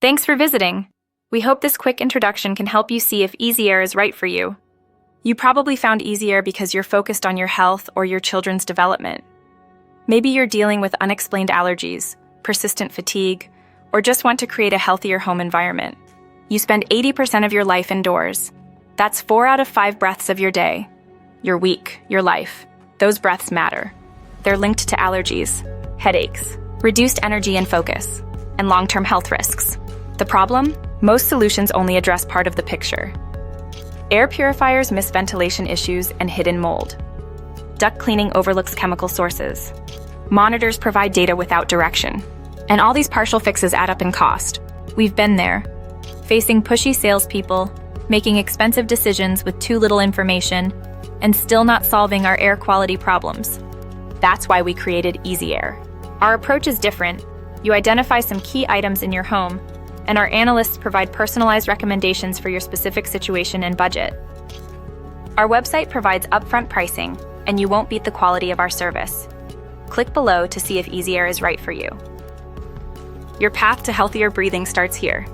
Thanks for visiting. We hope this quick introduction can help you see if EezyAir is right for you. You probably found EezyAir because you're focused on your health or your children's development. Maybe you're dealing with unexplained allergies, persistent fatigue, or just want to create a healthier home environment. You spend 80% of your life indoors. That's 4 out of 5 breaths of your day. Your week, your life. Those breaths matter. They're linked to allergies, headaches, reduced energy and focus, and long-term health risks. The problem? Most solutions only address part of the picture. Air purifiers miss ventilation issues and hidden mold. Duct cleaning overlooks chemical sources. Monitors provide data without direction. And all these partial fixes add up in cost. We've been there, facing pushy salespeople, making expensive decisions with too little information, and still not solving our air quality problems. That's why we created EezyAir. Our approach is different. You identify some key items in your home, and our analysts provide personalized recommendations for your specific situation and budget. Our website provides upfront pricing, and you won't beat the quality of our service. Click below to see if EezyAir is right for you. Your path to healthier breathing starts here.